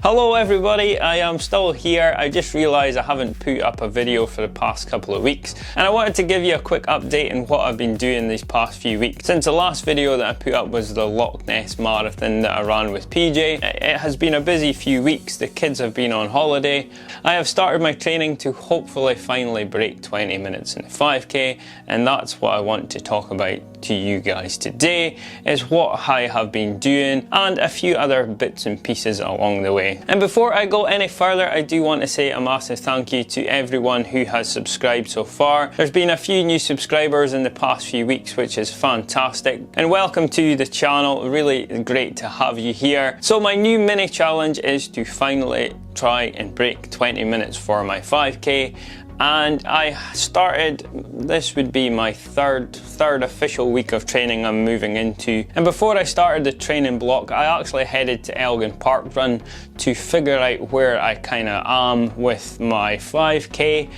Hello everybody, I am still here. I just realised I haven't put up a video for the past couple of weeks and I wanted to give you a quick update on what I've been doing these past few weeks. Since the last video that I put up was the Loch Ness Marathon that I ran with PJ, it has been a busy few weeks. The kids have been on holiday. I have started my training to hopefully finally break 20 minutes in the 5k, and that's what I want to talk about to you guys today, is what I have been doing and a few other bits and pieces along the way. And before I go any further, I do want to say a massive thank you to everyone who has subscribed so far. There's been a few new subscribers in the past few weeks, which is fantastic, and welcome to the channel. Really great to have you here. So my new mini challenge is to finally try and break 20 minutes for my 5k. And I started, this would be my third official week of training I'm moving into. And before I started the training block, I actually headed to Elgin Park Run to figure out where I kind of am with my 5k.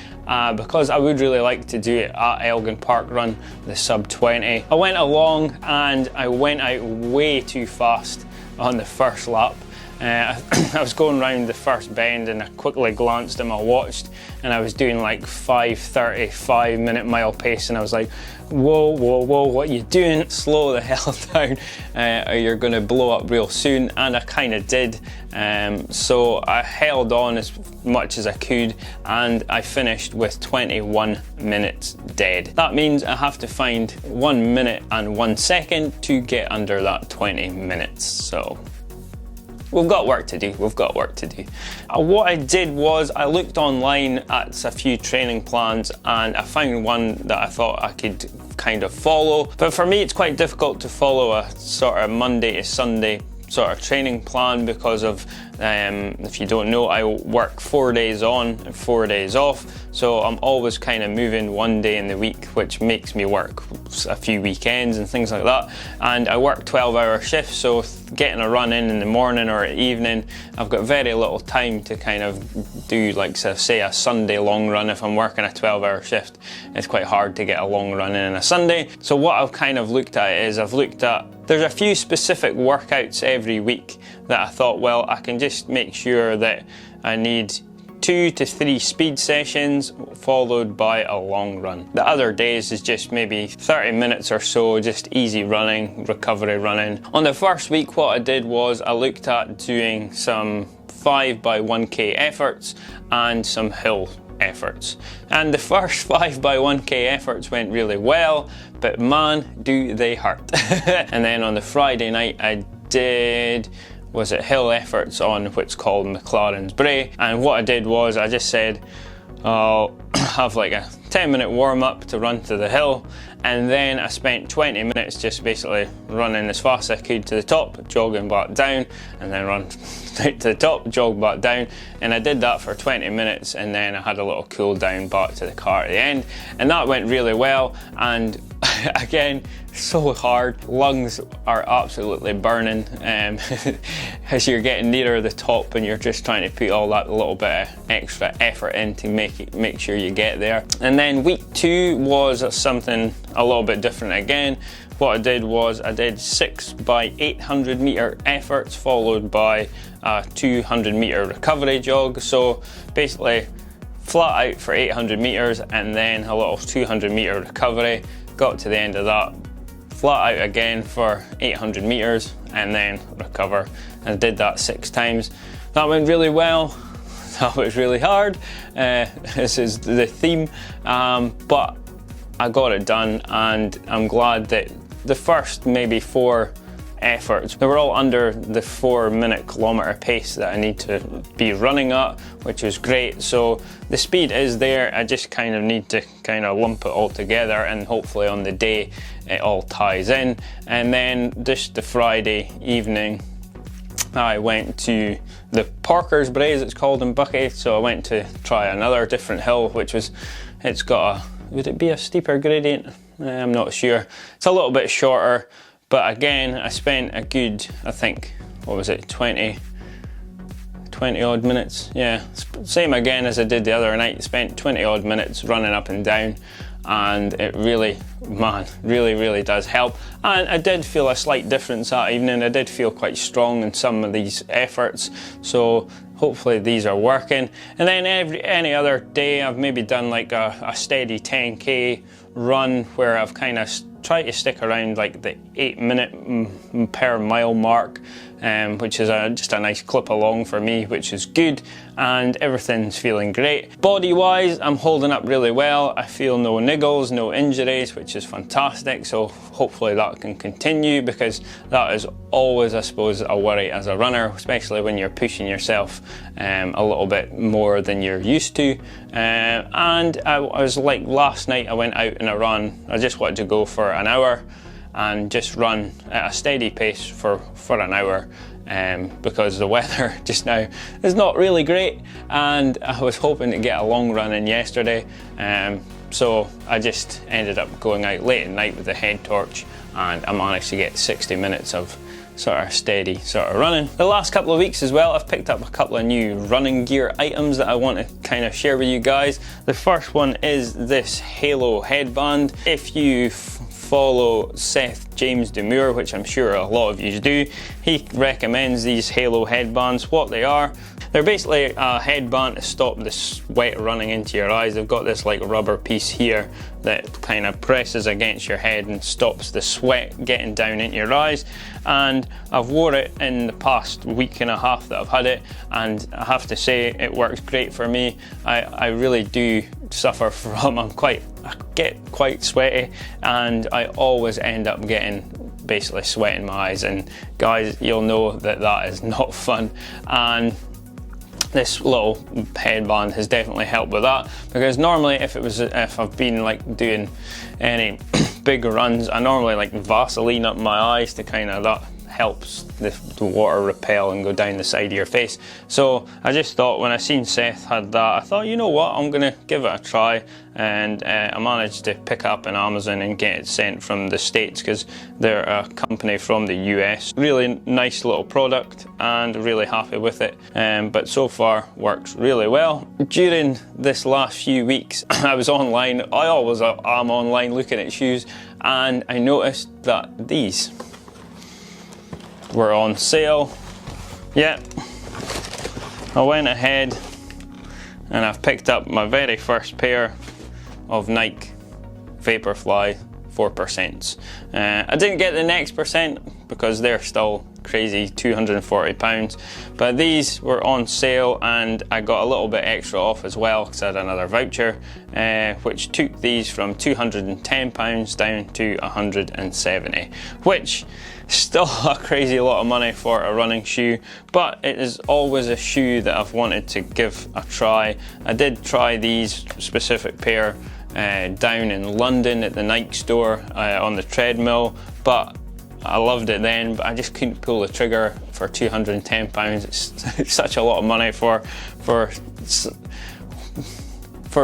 Because I would really like to do it at Elgin Park Run, the sub 20. I went along and I went out way too fast on the first lap. I was going around the first bend and I quickly glanced at my watch and I was doing like 5:30 5-minute mile pace, and I was like, whoa, what are you doing? Slow the hell down, or you're gonna blow up real soon. And I kind of did. So I held on as much as I could and I finished with 21 minutes dead. That means I have to find 1 minute and 1 second to get under that 20 minutes. So we've got work to do, What I did was I looked online at a few training plans and I found one that I thought I could kind of follow. But for me, it's quite difficult to follow a sort of Monday to Sunday sort of training plan because of, if you don't know, I work 4 days on and 4 days off. So I'm always kind of moving one day in the week, which makes me work a few weekends and things like that. And I work 12-hour shifts, so getting a run in the morning or evening, I've got very little time to kind of do, like, say a Sunday long run. If I'm working a 12-hour shift, it's quite hard to get a long run in on a Sunday. So what I've kind of looked at is there's a few specific workouts every week that I thought, well, I can just make sure that I need 2 to 3 speed sessions followed by a long run. The other days is just maybe 30 minutes or so, just easy running, recovery running. On the first week, what I did was I looked at doing some 5x1k efforts and some hill efforts. And the first 5x1k efforts went really well, but man, do they hurt. And then on the Friday night, I did hill efforts on what's called McLaren's Brae. And what I did was I just said, I'll have like a 10-minute warm-up to run to the hill, and then I spent 20 minutes just basically running as fast as I could to the top, jogging back down, and then run straight to the top, jog back down. And I did that for 20 minutes, and then I had a little cool down back to the car at the end, and that went really well. And again, so hard, lungs are absolutely burning as you're getting nearer the top and you're just trying to put all that little bit of extra effort in to make sure you get there. And then week 2 was something a little bit different again. What I did was I did 6x800 meter efforts followed by a 200 meter recovery jog. So basically flat out for 800 meters and then a little 200 meter recovery. Got to the end of that, flat out again for 800 meters and then recover, and did that 6 times. That went really well. That was really hard. This is the theme, but I got it done, and I'm glad that the first maybe 4 efforts, they were all under the 4-minute kilometer pace that I need to be running at, which was great. So the speed is there, I just kind of need to kind of lump it all together, and hopefully on the day it all ties in. And then just the Friday evening, I went to the Parker's Brae, it's called in Buckie. So I went to try another different hill, which was, it's got would it be a steeper gradient? I'm not sure. It's a little bit shorter. But again, I spent a good, I think, what was it, 20 odd minutes? Yeah, same again as I did the other night. Spent 20 odd minutes running up and down, and it really, man, really does help. And I did feel a slight difference that evening. I did feel quite strong in some of these efforts, so hopefully these are working. And then any other day I've maybe done like a steady 10k run where I've kind of tried to stick around like the 8 minute per mile mark, which is just a nice clip along for me, which is good, and everything's feeling great. Body wise, I'm holding up really well. I feel no niggles, no injuries, which is fantastic, so hopefully that can continue, because that is always, I suppose, a worry as a runner, especially when you're pushing yourself a little bit more than you're used to. And I was like, last night I went out on a run. I just wanted to go for an hour and just run at a steady pace for an hour, because the weather just now is not really great, and I was hoping to get a long run in yesterday, so I just ended up going out late at night with the head torch, and I managed to get 60 minutes of sort of steady sort of running. The last couple of weeks as well, I've picked up a couple of new running gear items that I want to kind of share with you guys. The first one is this Halo headband. If you follow Seth James Demure, which I'm sure a lot of you do, he recommends these Halo headbands. What they are, they're basically a headband to stop the sweat running into your eyes. They've got this like rubber piece here that kind of presses against your head and stops the sweat getting down into your eyes. And I've wore it in the past week and a half that I've had it, and I have to say it works great for me. I really do suffer from, I get quite sweaty, and I always end up getting basically sweat in my eyes, and guys, you'll know that that is not fun. And this little headband has definitely helped with that, because normally if I've been like doing any big runs, I normally like Vaseline up my eyes to kind of, that helps the water repel and go down the side of your face. So I just thought, when I seen Seth had that, I thought, you know what, I'm gonna give it a try. And I managed to pick up on Amazon and get it sent from the States, because they're a company from the US. Really nice little product, and really happy with it. But so far works really well. During this last few weeks, I was online. I always am online looking at shoes, and I noticed that these were on sale. Yeah, I went ahead and I've picked up my very first pair of Nike Vaporfly 4%. I didn't get the next percent because they're still crazy, £240, but these were on sale, and I got a little bit extra off as well because I had another voucher, which took these from £210 down to £170, which is still a crazy lot of money for a running shoe, but it is always a shoe that I've wanted to give a try. I did try these specific pair down in London at the Nike store on the treadmill, but I loved it then, but I just couldn't pull the trigger for £210. It's such a lot of money for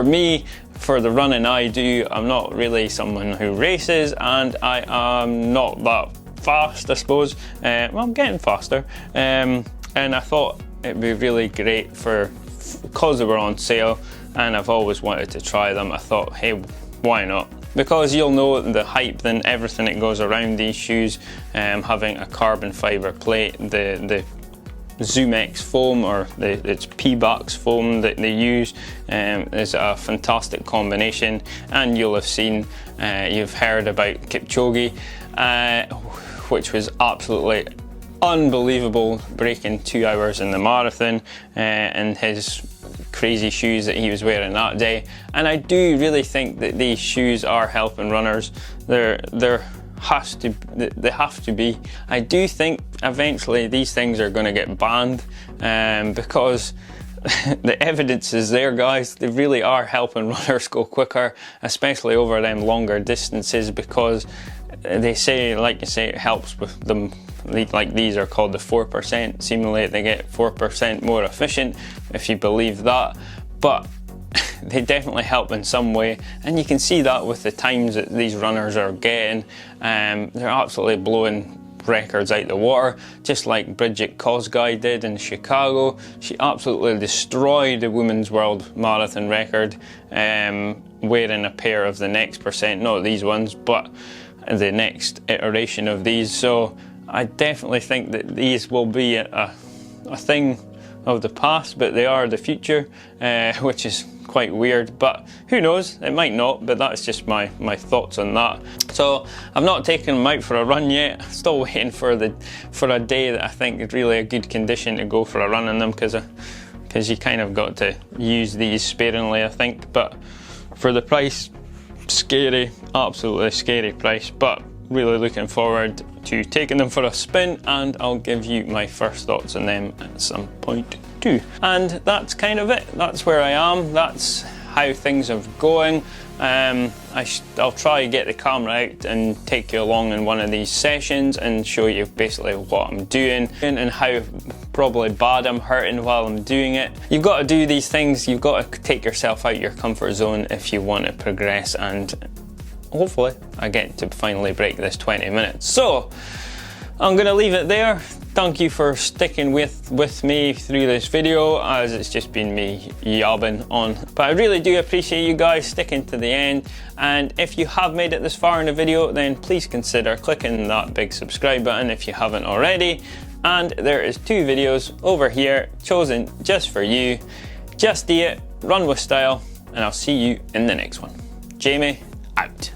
me, for the running I do. I'm not really someone who races, and I am not that fast, I suppose. Well, I'm getting faster, and I thought it'd be really great because they were on sale, and I've always wanted to try them. I thought, hey, why not? Because you'll know the hype and everything that goes around these shoes, having a carbon fibre plate, the ZoomX foam, or it's P-Bucks foam that they use, is a fantastic combination. And you'll have seen, you've heard about Kipchoge, which was absolutely unbelievable, breaking 2 hours in the marathon, and his crazy shoes that he was wearing that day. And I do really think that these shoes are helping runners. They have to be. I do think eventually these things are going to get banned, because the evidence is there, guys. They really are helping runners go quicker, especially over them longer distances, because they say, like you say, it helps with them. Like these are called the 4%. Seemingly they get 4% more efficient, if you believe that. But they definitely help in some way, and you can see that with the times that these runners are getting. They're absolutely blowing records out the water, just like Bridget Kosgei did in Chicago. She absolutely destroyed the women's world marathon record, wearing a pair of the Next Percent, not these ones, but the next iteration of these. So I definitely think that these will be a thing of the past, but they are the future, which is quite weird, but who knows, it might not. But that's just my thoughts on that. So I've not taken them out for a run yet. Still waiting for a day that I think is really a good condition to go for a run in them, because you kind of got to use these sparingly, I think. But for the price, scary, absolutely scary price, but really looking forward to taking them for a spin, and I'll give you my first thoughts on them at some point too. And that's kind of it. That's where I am. That's how things are going. I'll try to get the camera out and take you along in one of these sessions and show you basically what I'm doing and how probably bad I'm hurting while I'm doing it. You've got to do these things. You've got to take yourself out your comfort zone if you want to progress, and hopefully I get to finally break this 20 minutes. So I'm gonna leave it there. Thank you for sticking with me through this video, as it's just been me yabbing on. But I really do appreciate you guys sticking to the end. And if you have made it this far in the video, then please consider clicking that big subscribe button if you haven't already. And there is 2 videos over here chosen just for you. Just do it, run with style, and I'll see you in the next one. Jamie out.